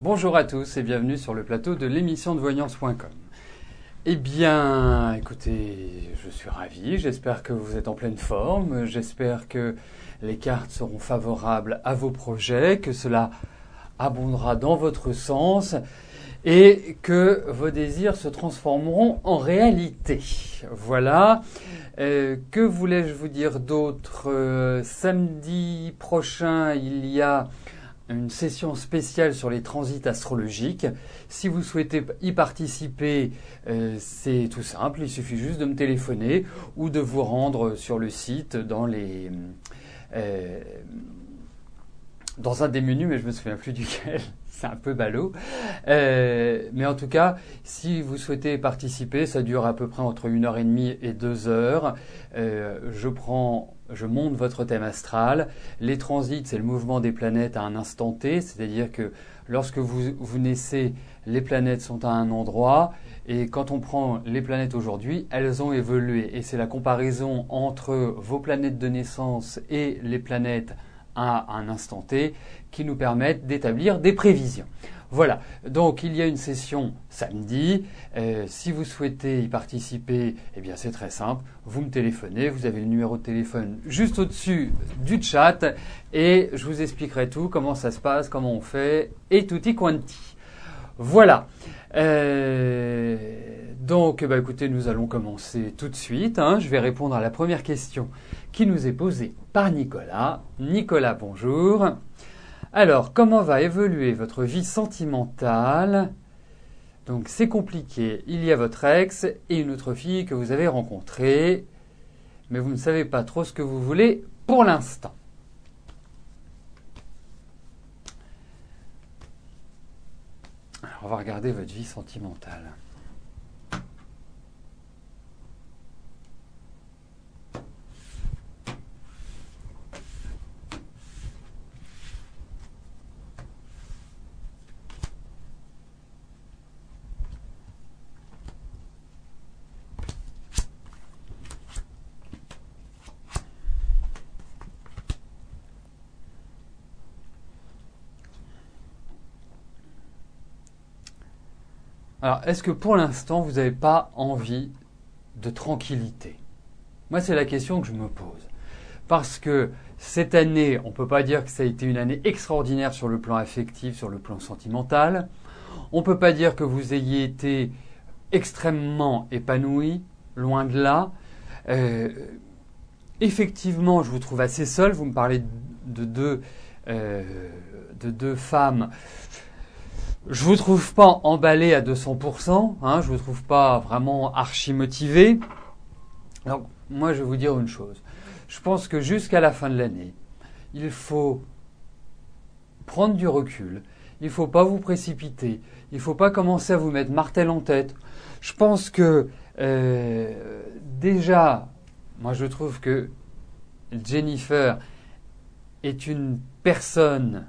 Bonjour à tous et bienvenue sur le plateau de l'émission de voyance.com. Eh bien, écoutez, je suis ravi, j'espère que vous êtes en pleine forme, j'espère que les cartes seront favorables à vos projets, que cela abondera dans votre sens et que vos désirs se transformeront en réalité. Voilà. Que voulais-je vous dire d'autre? Samedi prochain, il y a une session spéciale sur les transits astrologiques. Si vous souhaitez y participer, c'est tout simple, il suffit juste de me téléphoner ou de vous rendre sur le site dans un des menus, mais je me souviens plus duquel, c'est un peu ballot. Mais en tout cas, si vous souhaitez participer, ça dure à peu près entre 1h30 et 2 heures. Je monte votre thème astral. Les transits, c'est le mouvement des planètes à un instant T, c'est-à-dire que lorsque vous naissez, les planètes sont à un endroit, et quand on prend les planètes aujourd'hui, elles ont évolué. Et c'est la comparaison entre vos planètes de naissance et les planètes à un instant T qui nous permettent d'établir des prévisions. Voilà, donc il y a une session samedi. Si vous souhaitez y participer, eh bien c'est très simple. Vous me téléphonez, vous avez le numéro de téléphone juste au-dessus du chat et je vous expliquerai tout, comment ça se passe, comment on fait et tutti quanti. Voilà. Donc, écoutez, nous allons commencer tout de suite. Je vais répondre à la première question qui nous est posée par Nicolas. Nicolas, bonjour. Alors, comment va évoluer votre vie sentimentale? Donc, c'est compliqué. Il y a votre ex et une autre fille que vous avez rencontrée, mais vous ne savez pas trop ce que vous voulez pour l'instant. Alors, on va regarder votre vie sentimentale. Alors, est-ce que pour l'instant, vous n'avez pas envie de tranquillité? Moi, c'est la question que je me pose. Parce que cette année, on ne peut pas dire que ça a été une année extraordinaire sur le plan affectif, sur le plan sentimental. On ne peut pas dire que vous ayez été extrêmement épanoui, loin de là. Effectivement, je vous trouve assez seul. Vous me parlez de deux femmes. Je vous trouve pas emballé à 200%, je vous trouve pas vraiment archi motivé. Alors, moi, je vais vous dire une chose. Je pense que jusqu'à la fin de l'année, il faut prendre du recul. Il faut pas vous précipiter. Il faut pas commencer à vous mettre martel en tête. Je pense que, déjà, moi, je trouve que Jennifer est une personne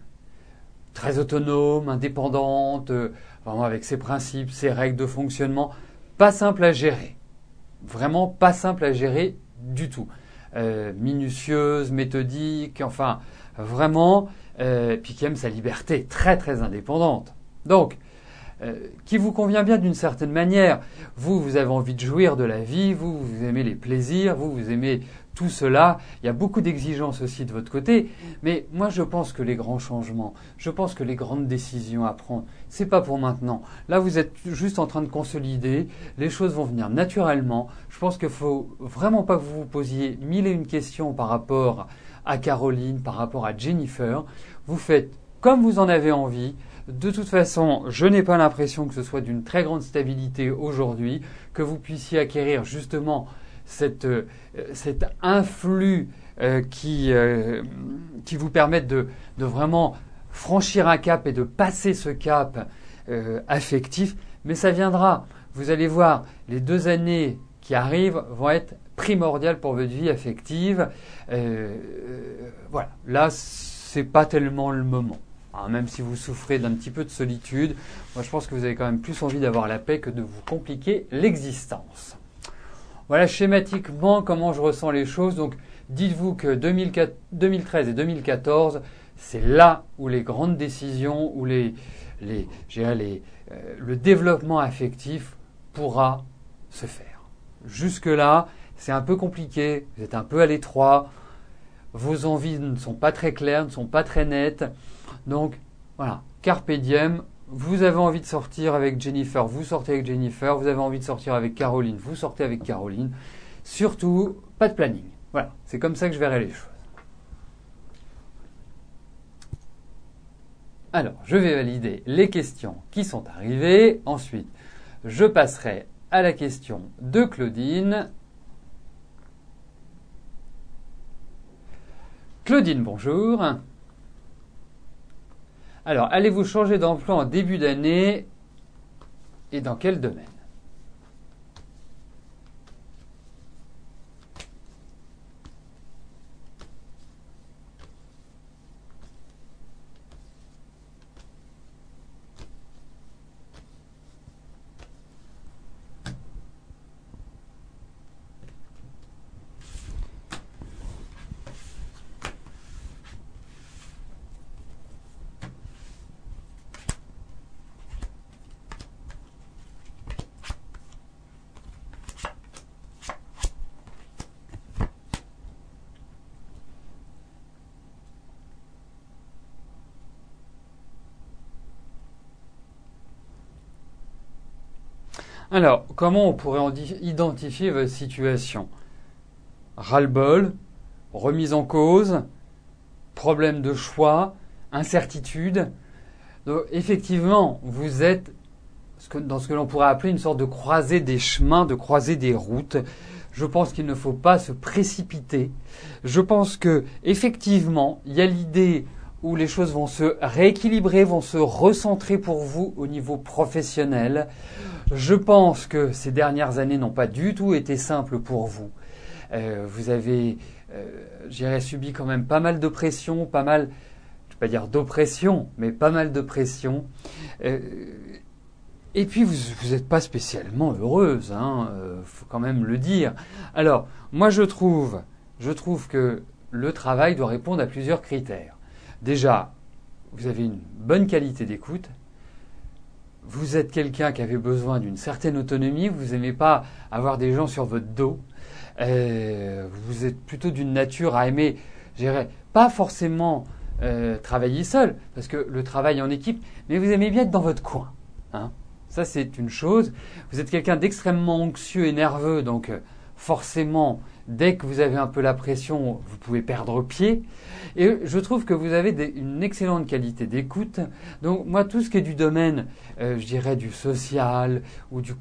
très autonome, indépendante, vraiment avec ses principes, ses règles de fonctionnement, pas simple à gérer. Vraiment pas simple à gérer du tout. Minutieuse, méthodique, enfin vraiment, puis qui aime sa liberté, très très indépendante. Donc, qui vous convient bien d'une certaine manière. Vous avez envie de jouir de la vie, vous aimez les plaisirs, vous aimez tout cela. Il y a beaucoup d'exigences aussi de votre côté, mais moi je pense que les grands changements, je pense que les grandes décisions à prendre, c'est pas pour maintenant. Là, vous êtes juste en train de consolider, les choses vont venir naturellement. Je pense qu'il faut vraiment pas que vous vous posiez mille et une questions par rapport à Caroline, par rapport à Jennifer. Vous faites comme vous en avez envie. De toute façon, je n'ai pas l'impression que ce soit d'une très grande stabilité aujourd'hui, que vous puissiez acquérir justement cet influx qui vous permette de vraiment franchir un cap et de passer ce cap affectif. Mais ça viendra. Vous allez voir, les 2 années qui arrivent vont être primordiales pour votre vie affective. Voilà, là, c'est pas tellement le moment. Même si vous souffrez d'un petit peu de solitude, moi je pense que vous avez quand même plus envie d'avoir la paix que de vous compliquer l'existence. Voilà schématiquement comment je ressens les choses. Donc dites-vous que 2013 et 2014, c'est là où les grandes décisions, où les le développement affectif pourra se faire. Jusque-là, c'est un peu compliqué, vous êtes un peu à l'étroit, vos envies ne sont pas très claires, ne sont pas très nettes. Donc voilà, carpe diem, vous avez envie de sortir avec Jennifer, vous sortez avec Jennifer, vous avez envie de sortir avec Caroline, vous sortez avec Caroline. Surtout, pas de planning. Voilà, c'est comme ça que je verrai les choses. Alors, je vais valider les questions qui sont arrivées. Ensuite, je passerai à la question de Claudine. Claudine, bonjour. Alors, allez-vous changer d'emploi en début d'année et dans quel domaine ? Alors, comment on pourrait identifier votre situation ? Ras-le-bol, remise en cause, problème de choix, incertitude. Donc, effectivement, vous êtes dans ce que l'on pourrait appeler une sorte de croisée des chemins, de croisée des routes. Je pense qu'il ne faut pas se précipiter. Je pense que, effectivement, il y a l'idée où les choses vont se rééquilibrer, vont se recentrer pour vous au niveau professionnel. Je pense que ces dernières années n'ont pas du tout été simples pour vous. Vous avez, subi quand même pas mal de pression, je ne vais pas dire d'oppression, mais pas mal de pression. Et puis vous n'êtes pas spécialement heureuse, faut quand même le dire. Alors, moi je trouve que le travail doit répondre à plusieurs critères. Déjà, vous avez une bonne qualité d'écoute. Vous êtes quelqu'un qui avait besoin d'une certaine autonomie. Vous n'aimez pas avoir des gens sur votre dos. Vous êtes plutôt d'une nature à aimer, je dirais, pas forcément travailler seul, parce que le travail en équipe, mais vous aimez bien être dans votre coin. Ça, c'est une chose. Vous êtes quelqu'un d'extrêmement anxieux et nerveux, donc forcément, dès que vous avez un peu la pression, vous pouvez perdre pied. Et je trouve que vous avez une excellente qualité d'écoute. Donc moi, tout ce qui est du domaine, je dirais, du social ou du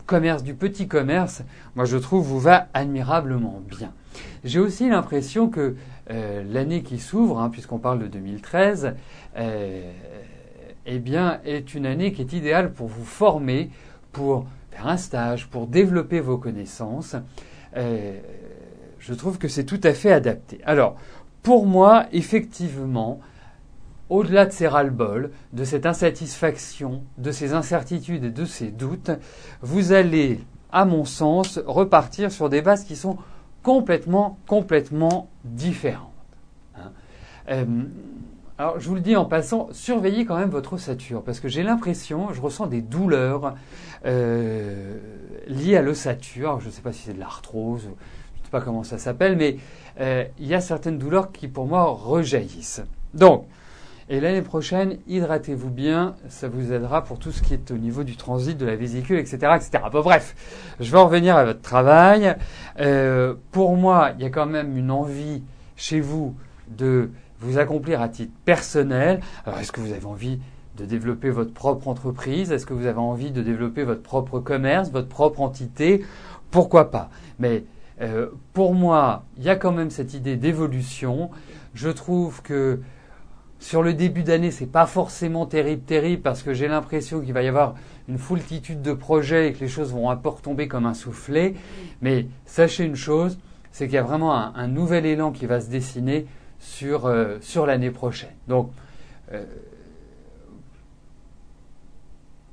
commerce, du petit commerce, moi je trouve vous va admirablement bien. J'ai aussi l'impression que l'année qui s'ouvre, puisqu'on parle de 2013, est une année qui est idéale pour vous former, pour faire un stage, pour développer vos connaissances. Je trouve que c'est tout à fait adapté. Alors, pour moi, effectivement, au-delà de ces ras-le-bol, de cette insatisfaction, de ces incertitudes et de ces doutes, vous allez, à mon sens, repartir sur des bases qui sont complètement différentes. Alors, je vous le dis en passant, surveillez quand même votre ossature, parce que j'ai l'impression, je ressens des douleurs liées à l'ossature. Je ne sais pas si c'est de l'arthrose, je ne sais pas comment ça s'appelle, mais il y a certaines douleurs qui, pour moi, rejaillissent. Donc, et l'année prochaine, hydratez-vous bien, ça vous aidera pour tout ce qui est au niveau du transit, de la vésicule, etc., etc. Bon, bref, je vais en revenir à votre travail. Pour moi, il y a quand même une envie chez vous de vous accomplir à titre personnel. Alors, est-ce que vous avez envie de développer votre propre entreprise? Est-ce que vous avez envie de développer votre propre commerce, votre propre entité? Pourquoi pas? Mais pour moi, il y a quand même cette idée d'évolution. Je trouve que sur le début d'année, c'est pas forcément terrible, parce que j'ai l'impression qu'il va y avoir une foultitude de projets et que les choses vont un peu retomber comme un soufflet. Mais sachez une chose, c'est qu'il y a vraiment un nouvel élan qui va se dessiner sur l'année prochaine. Donc,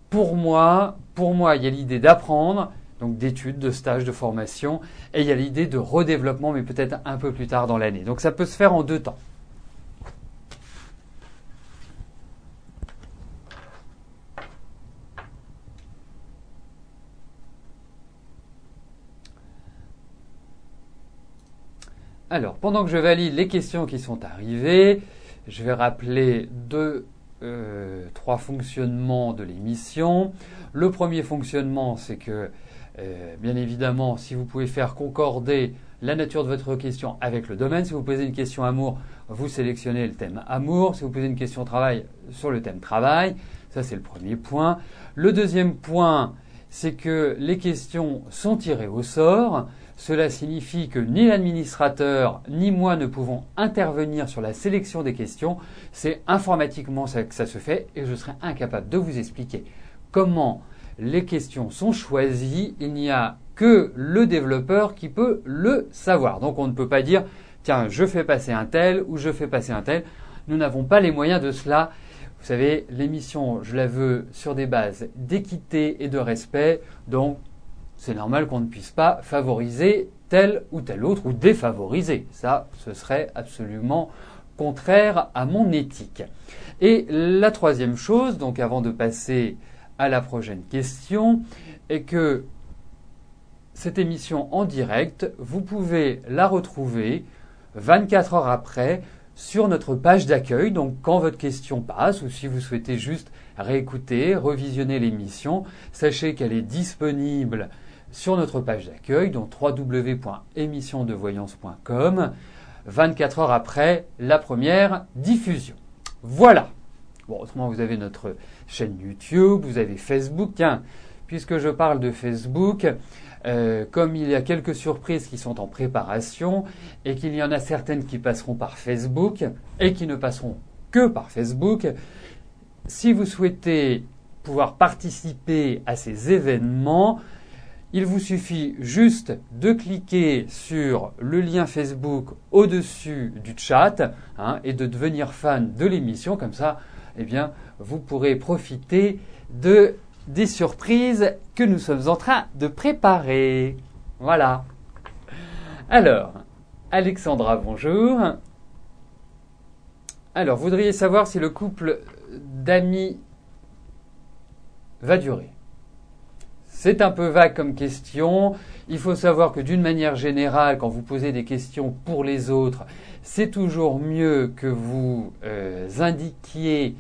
pour moi, il y a l'idée d'apprendre, donc d'études, de stages, de formation, et il y a l'idée de redéveloppement, mais peut-être un peu plus tard dans l'année. Donc, ça peut se faire en 2 temps. Alors, pendant que je valide les questions qui sont arrivées, je vais rappeler trois fonctionnements de l'émission. Le premier fonctionnement, c'est que, bien évidemment, si vous pouvez faire concorder la nature de votre question avec le domaine, si vous posez une question amour, vous sélectionnez le thème amour. Si vous posez une question travail, sur le thème travail. Ça, c'est le premier point. Le deuxième point, c'est que les questions sont tirées au sort. Cela signifie que ni l'administrateur ni moi ne pouvons intervenir sur la sélection des questions. C'est informatiquement que ça se fait et je serai incapable de vous expliquer comment les questions sont choisies. Il n'y a que le développeur qui peut le savoir. Donc on ne peut pas dire tiens, je fais passer un tel ou je fais passer un tel. Nous n'avons pas les moyens de cela. Vous savez, l'émission, je la veux sur des bases d'équité et de respect. Donc c'est normal qu'on ne puisse pas favoriser tel ou tel autre ou défavoriser. Ça, ce serait absolument contraire à mon éthique. Et la troisième chose, donc avant de passer à la prochaine question, est que cette émission en direct, vous pouvez la retrouver 24 heures après sur notre page d'accueil. Donc quand votre question passe ou si vous souhaitez juste réécouter, revisionner l'émission, sachez qu'elle est disponible sur notre page d'accueil, donc www.émissiondevoyance.com, 24 heures après la première diffusion. Voilà. Bon, autrement, vous avez notre chaîne YouTube, vous avez Facebook. Tiens, puisque je parle de Facebook, comme il y a quelques surprises qui sont en préparation et qu'il y en a certaines qui passeront par Facebook et qui ne passeront que par Facebook, si vous souhaitez pouvoir participer à ces événements, il vous suffit juste de cliquer sur le lien Facebook au-dessus du chat et de devenir fan de l'émission. Comme ça, eh bien, vous pourrez profiter des surprises que nous sommes en train de préparer. Voilà. Alors, Alexandra, bonjour. Alors, vous voudriez savoir si le couple d'amis va durer. C'est un peu vague comme question. Il faut savoir que d'une manière générale, quand vous posez des questions pour les autres, c'est toujours mieux que vous indiquiez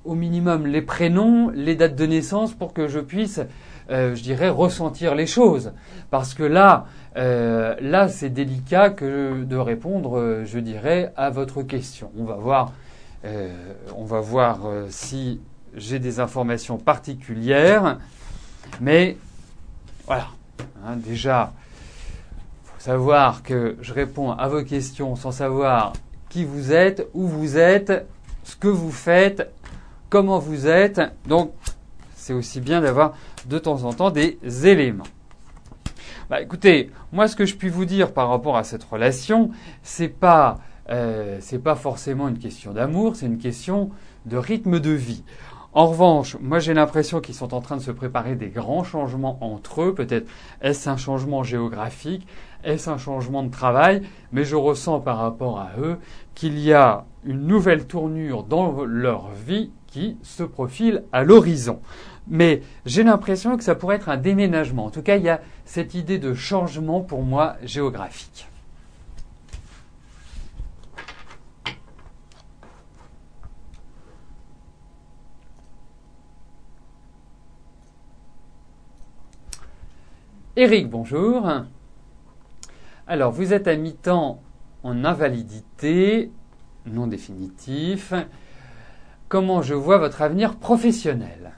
au minimum les prénoms, les dates de naissance pour que je puisse, ressentir les choses. Parce que là, c'est délicat de répondre, à votre question. On va voir si j'ai des informations particulières. Mais voilà, déjà, il faut savoir que je réponds à vos questions sans savoir qui vous êtes, où vous êtes, ce que vous faites, comment vous êtes. Donc, c'est aussi bien d'avoir de temps en temps des éléments. Écoutez, moi, ce que je puis vous dire par rapport à cette relation, c'est pas forcément une question d'amour, c'est une question de rythme de vie. En revanche, moi j'ai l'impression qu'ils sont en train de se préparer des grands changements entre eux. Peut-être est-ce un changement géographique, est-ce un changement de travail, mais je ressens par rapport à eux qu'il y a une nouvelle tournure dans leur vie qui se profile à l'horizon. Mais j'ai l'impression que ça pourrait être un déménagement. En tout cas, il y a cette idée de changement pour moi géographique. Eric, bonjour. Alors, vous êtes à mi-temps en invalidité, non définitif. Comment je vois votre avenir professionnel ?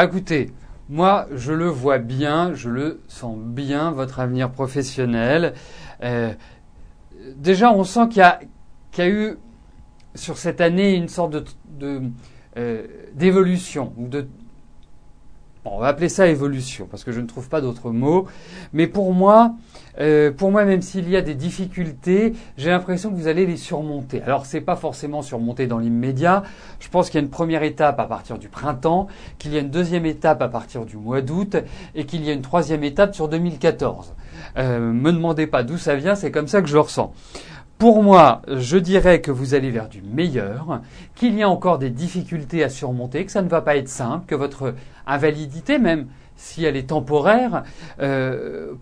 Écoutez, moi, je le vois bien, je le sens bien, votre avenir professionnel. Déjà, on sent qu'il y a eu, sur cette année, une sorte d'évolution, Bon, on va appeler ça évolution parce que je ne trouve pas d'autres mots. Mais pour moi, même s'il y a des difficultés, j'ai l'impression que vous allez les surmonter. Alors, c'est pas forcément surmonter dans l'immédiat. Je pense qu'il y a une première étape à partir du printemps, qu'il y a une deuxième étape à partir du mois d'août et qu'il y a une troisième étape sur 2014. Me demandez pas d'où ça vient, c'est comme ça que je le ressens. Pour moi, je dirais que vous allez vers du meilleur, qu'il y a encore des difficultés à surmonter, que ça ne va pas être simple, que votre invalidité, même si elle est temporaire,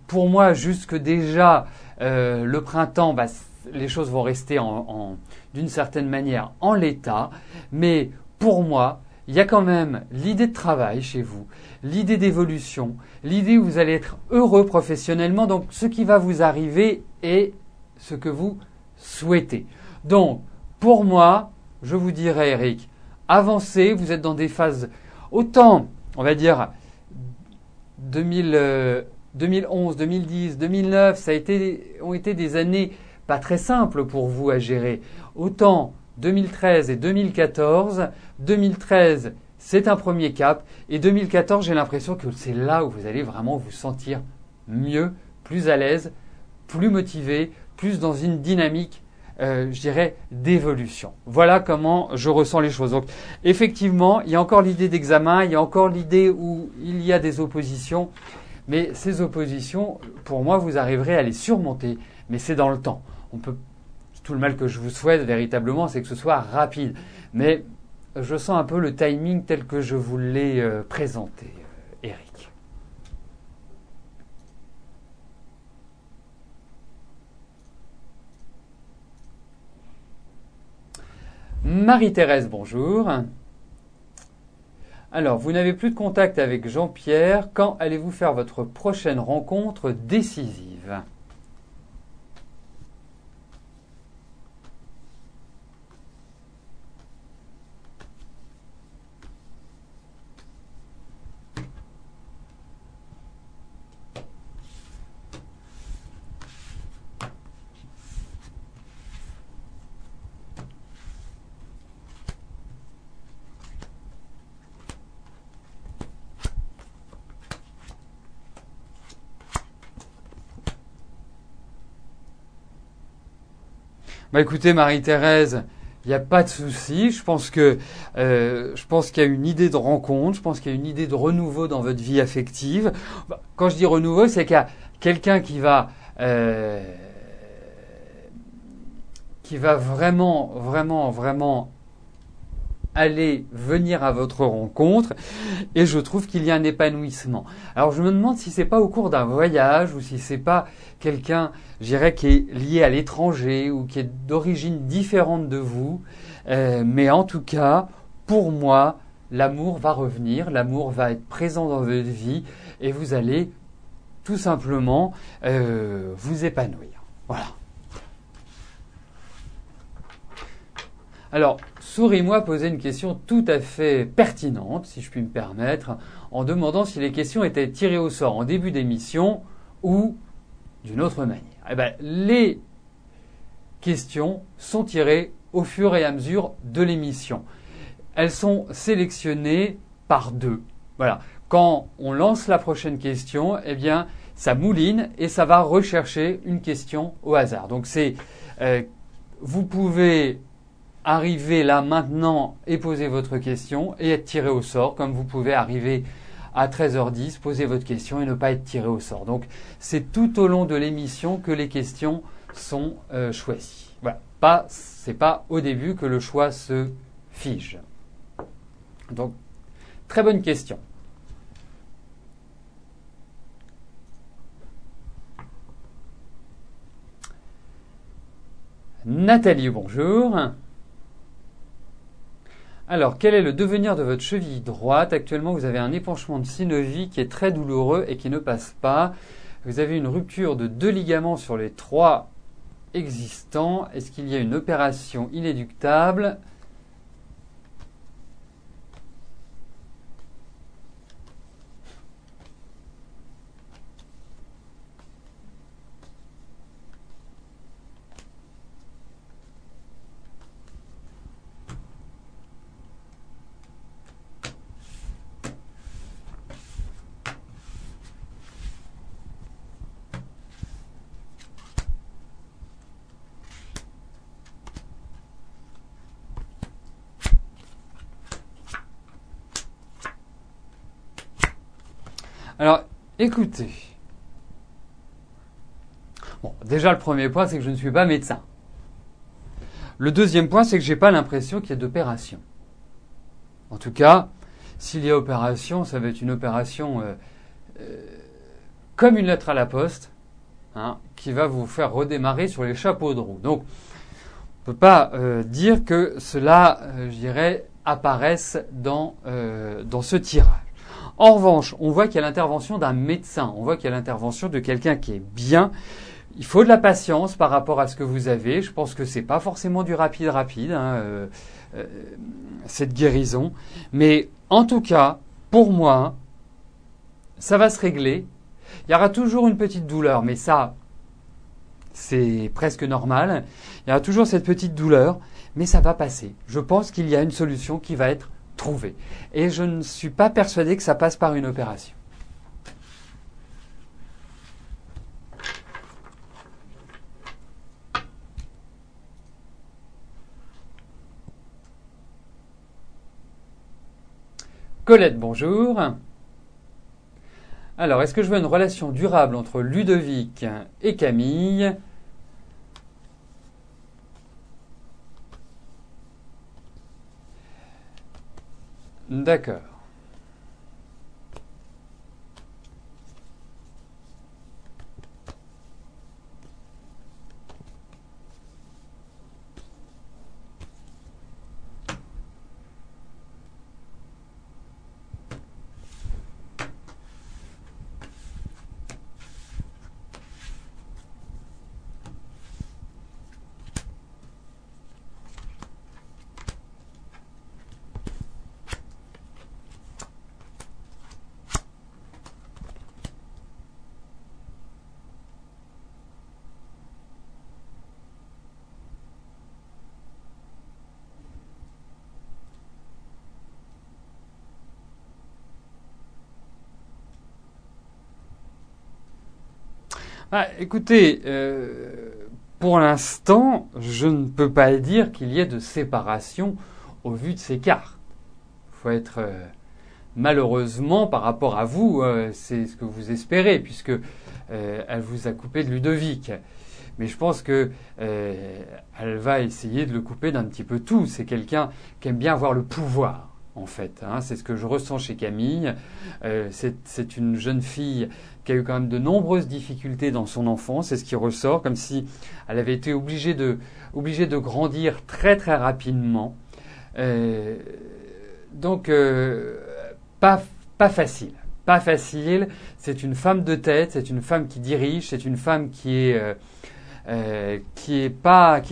pour moi, jusque déjà le printemps, les choses vont rester d'une certaine manière en l'état, mais pour moi, il y a quand même l'idée de travail chez vous, l'idée d'évolution, l'idée où vous allez être heureux professionnellement, donc ce qui va vous arriver est ce que vous souhaitez. Donc, pour moi, je vous dirais, Eric, avancez, vous êtes dans des phases autant, on va dire, 2011, 2010, 2009, ont été des années pas très simples pour vous à gérer. Autant 2013 et 2014, 2013, c'est un premier cap, et 2014, j'ai l'impression que c'est là où vous allez vraiment vous sentir mieux, plus à l'aise, plus motivé, plus dans une dynamique, je dirais, d'évolution. Voilà comment je ressens les choses. Donc, effectivement, il y a encore l'idée d'examen, il y a encore l'idée où il y a des oppositions, mais ces oppositions, pour moi, vous arriverez à les surmonter, mais c'est dans le temps. Tout le mal que je vous souhaite véritablement, c'est que ce soit rapide, mais je sens un peu le timing tel que je vous l'ai présenté, Eric. Marie-Thérèse, bonjour. Alors, vous n'avez plus de contact avec Jean-Pierre. Quand allez-vous faire votre prochaine rencontre décisive ? Écoutez, Marie-Thérèse, il n'y a pas de souci. Je pense qu'il y a une idée de rencontre. Je pense qu'il y a une idée de renouveau dans votre vie affective. Quand je dis renouveau, c'est qu'il y a quelqu'un qui va vraiment, vraiment, vraiment aller venir à votre rencontre, et je trouve qu'il y a un épanouissement. Alors je me demande si c'est pas au cours d'un voyage ou si c'est pas quelqu'un, je dirais, qui est lié à l'étranger ou qui est d'origine différente de vous, mais en tout cas, pour moi, l'amour va revenir, l'amour va être présent dans votre vie et vous allez tout simplement vous épanouir. Voilà. Alors, Souris-moi poser une question tout à fait pertinente, si je puis me permettre, en demandant si les questions étaient tirées au sort en début d'émission ou d'une autre manière. Eh bien, les questions sont tirées au fur et à mesure de l'émission. Elles sont sélectionnées par deux. Voilà. Quand on lance la prochaine question, eh bien, ça mouline et ça va rechercher une question au hasard. Donc, vous pouvez arriver là maintenant et poser votre question et être tiré au sort, comme vous pouvez arriver à 13h10, poser votre question et ne pas être tiré au sort. Donc c'est tout au long de l'émission que les questions sont choisies. Voilà. C'est pas au début que le choix se fige. Donc très bonne question. Nathalie, bonjour. Alors, quel est le devenir de votre cheville droite ? Actuellement, vous avez un épanchement de synovie qui est très douloureux et qui ne passe pas. Vous avez une rupture de 2 ligaments sur les 3 existants. Est-ce qu'il y a une opération inéluctable ? Alors, écoutez. Bon, déjà, le premier point, c'est que je ne suis pas médecin. Le deuxième point, c'est que j'ai pas l'impression qu'il y ait d'opération. En tout cas, s'il y a opération, ça va être une opération comme une lettre à la poste, hein, qui va vous faire redémarrer sur les chapeaux de roue. Donc, on ne peut pas dire que cela, je dirais, apparaisse dans ce tirage. En revanche, on voit qu'il y a l'intervention d'un médecin, on voit qu'il y a l'intervention de quelqu'un qui est bien. Il faut de la patience par rapport à ce que vous avez. Je pense que c'est pas forcément du rapide, hein, cette guérison. Mais en tout cas, pour moi, ça va se régler. Il y aura toujours une petite douleur, mais ça, c'est presque normal. Il y aura toujours cette petite douleur, mais ça va passer. Je pense qu'il y a une solution qui va être trouvée. Et je ne suis pas persuadé que ça passe par une opération. Colette, bonjour. Alors, est-ce que je veux une relation durable entre Ludovic et Camille ? D'accord. Ah, écoutez, pour l'instant, je ne peux pas dire qu'il y ait de séparation au vu de ces cartes. Il faut être malheureusement par rapport à vous, c'est ce que vous espérez, puisque elle vous a coupé de Ludovic. Mais je pense que elle va essayer de le couper d'un petit peu tout. C'est quelqu'un qui aime bien avoir le pouvoir. En fait, hein, c'est ce que je ressens chez Camille. C'est une jeune fille qui a eu quand même de nombreuses difficultés dans son enfance. C'est ce qui ressort, comme si elle avait été obligée de grandir très très rapidement. Donc, pas facile. Pas facile. C'est une femme de tête, c'est une femme qui dirige, c'est une femme qui est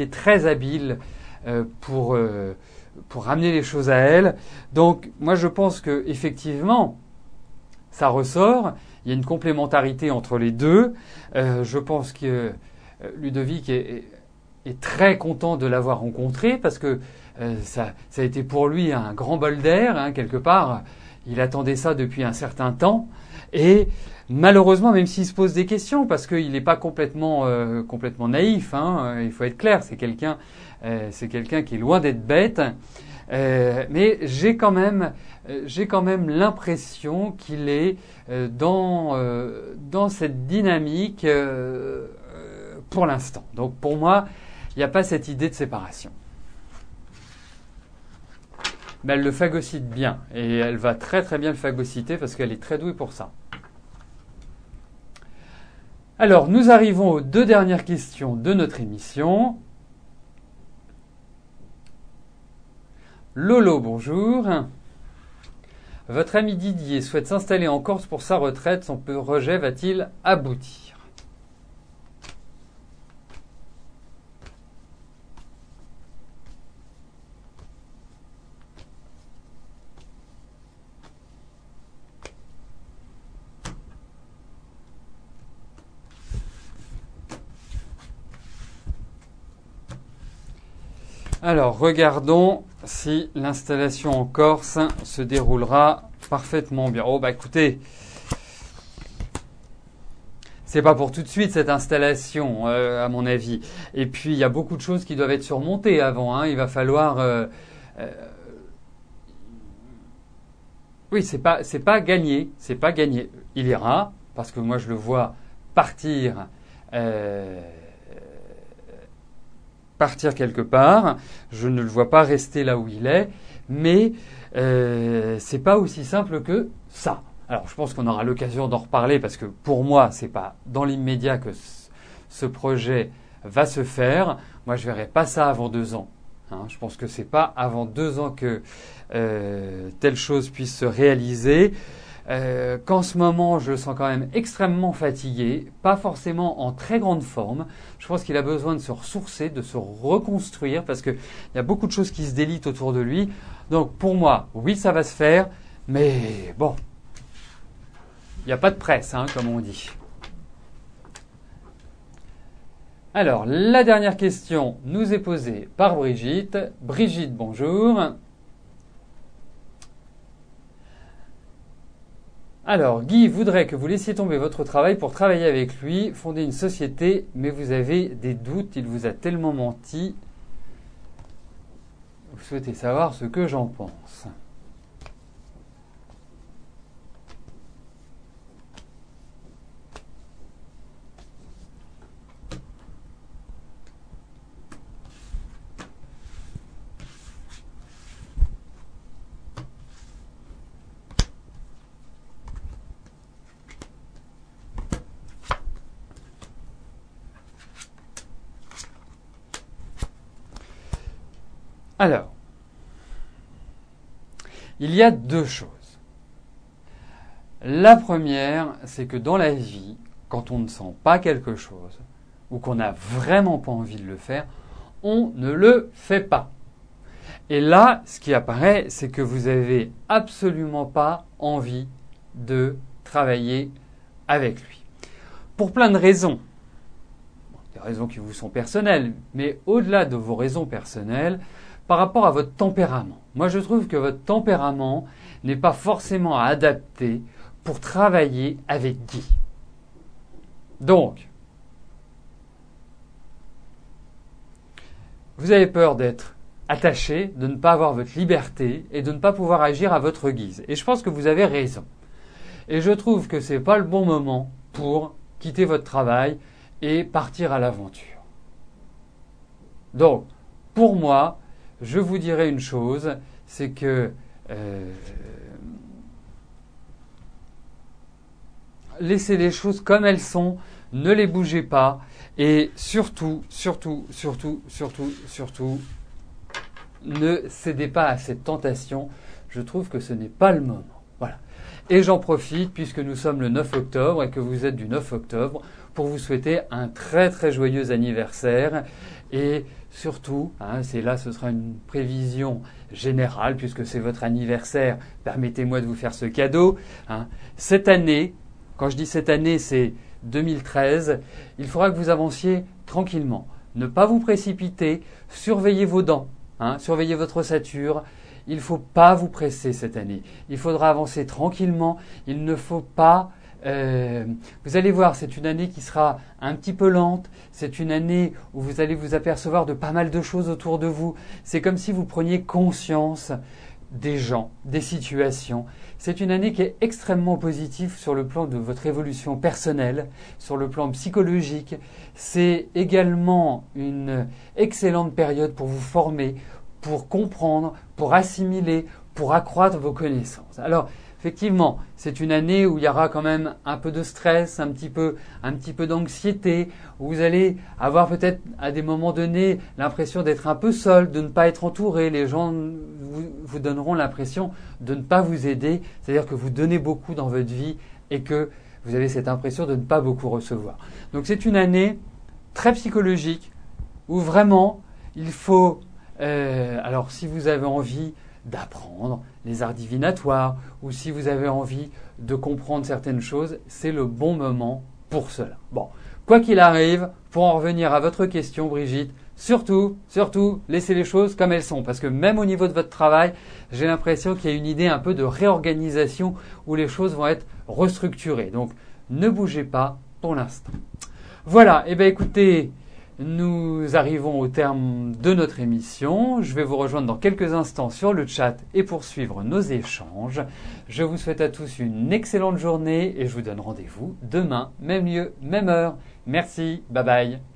très habile pour ramener les choses à elle. Donc, moi, je pense que effectivement, ça ressort. Il y a une complémentarité entre les deux. Je pense que Ludovic est très content de l'avoir rencontré parce que ça a été pour lui un grand bol d'air, hein, quelque part. Il attendait ça depuis un certain temps. Et malheureusement, même s'il se pose des questions, parce qu'il n'est pas complètement naïf, hein, il faut être clair, c'est quelqu'un qui est loin d'être bête. Mais j'ai quand même l'impression qu'il est dans cette dynamique pour l'instant. Donc pour moi, il n'y a pas cette idée de séparation. Mais elle le phagocyte bien et elle va très très bien le phagocyter parce qu'elle est très douée pour ça. Alors, nous arrivons aux deux dernières questions de notre émission. Lolo, bonjour. Votre ami Didier souhaite s'installer en Corse pour sa retraite. Son projet va-t-il aboutir ? Alors, regardons si l'installation en Corse se déroulera parfaitement bien. Oh, bah écoutez, c'est pas pour tout de suite cette installation, à mon avis. Et puis, il y a beaucoup de choses qui doivent être surmontées avant, hein. Il va falloir Oui, c'est pas gagné, c'est pas gagné. Il ira, parce que moi je le vois partir, partir quelque part. Je ne le vois pas rester là où il est, mais c'est pas aussi simple que ça. Alors, je pense qu'on aura l'occasion d'en reparler parce que pour moi, c'est pas dans l'immédiat que ce projet va se faire. Moi, je verrai pas ça avant 2 ans. Hein. Je pense que c'est pas avant 2 ans que telle chose puisse se réaliser. Qu'en ce moment, je le sens quand même extrêmement fatigué, pas forcément en très grande forme. Je pense qu'il a besoin de se ressourcer, de se reconstruire, parce qu'il y a beaucoup de choses qui se délitent autour de lui. Donc pour moi, oui, ça va se faire, mais bon, il n'y a pas de presse, hein, comme on dit. Alors, la dernière question nous est posée par Brigitte. Brigitte, bonjour. Alors, Guy voudrait que vous laissiez tomber votre travail pour travailler avec lui, fonder une société, mais vous avez des doutes, il vous a tellement menti. Vous souhaitez savoir ce que j'en pense. Alors, il y a 2 choses. La première, c'est que dans la vie, quand on ne sent pas quelque chose, ou qu'on n'a vraiment pas envie de le faire, on ne le fait pas. Et là, ce qui apparaît, c'est que vous n'avez absolument pas envie de travailler avec lui. Pour plein de raisons. Des raisons qui vous sont personnelles, mais au-delà de vos raisons personnelles, par rapport à votre tempérament. Moi, je trouve que votre tempérament n'est pas forcément adapté pour travailler avec Guy. Donc, vous avez peur d'être attaché, de ne pas avoir votre liberté et de ne pas pouvoir agir à votre guise. Et je pense que vous avez raison. Et je trouve que ce n'est pas le bon moment pour quitter votre travail et partir à l'aventure. Donc, pour moi, je vous dirais une chose, c'est que laissez les choses comme elles sont, ne les bougez pas et surtout, ne cédez pas à cette tentation. Je trouve que ce n'est pas le moment. Voilà. Et j'en profite, puisque nous sommes le 9 octobre et que vous êtes du 9 octobre, pour vous souhaiter un très très joyeux anniversaire. Et surtout, ce sera une prévision générale, puisque c'est votre anniversaire, permettez-moi de vous faire ce cadeau. Cette année, quand je dis cette année, c'est 2013, il faudra que vous avanciez tranquillement. Ne pas vous précipiter, surveillez vos dents, surveillez votre ossature. Il ne faut pas vous presser cette année. Il faudra avancer tranquillement. Il ne faut pas... vous allez voir, c'est une année qui sera un petit peu lente. C'est une année où vous allez vous apercevoir de pas mal de choses autour de vous. C'est comme si vous preniez conscience des gens, des situations. C'est une année qui est extrêmement positive sur le plan de votre évolution personnelle, sur le plan psychologique. C'est également une excellente période pour vous former, pour comprendre, pour assimiler, pour accroître vos connaissances. Alors, effectivement, c'est une année où il y aura quand même un peu de stress, un petit peu d'anxiété, où vous allez avoir peut-être à des moments donnés l'impression d'être un peu seul, de ne pas être entouré. Les gens vous donneront l'impression de ne pas vous aider, c'est-à-dire que vous donnez beaucoup dans votre vie et que vous avez cette impression de ne pas beaucoup recevoir. Donc c'est une année très psychologique où vraiment il faut... alors si vous avez envie d'apprendre les arts divinatoires ou si vous avez envie de comprendre certaines choses, c'est le bon moment pour cela. Bon, quoi qu'il arrive, pour en revenir à votre question, Brigitte, surtout, laissez les choses comme elles sont. Parce que même au niveau de votre travail, j'ai l'impression qu'il y a une idée un peu de réorganisation où les choses vont être restructurées. Donc, ne bougez pas pour l'instant. Voilà, et bien écoutez, nous arrivons au terme de notre émission. Je vais vous rejoindre dans quelques instants sur le chat et poursuivre nos échanges. Je vous souhaite à tous une excellente journée et je vous donne rendez-vous demain, même lieu, même heure. Merci, bye bye.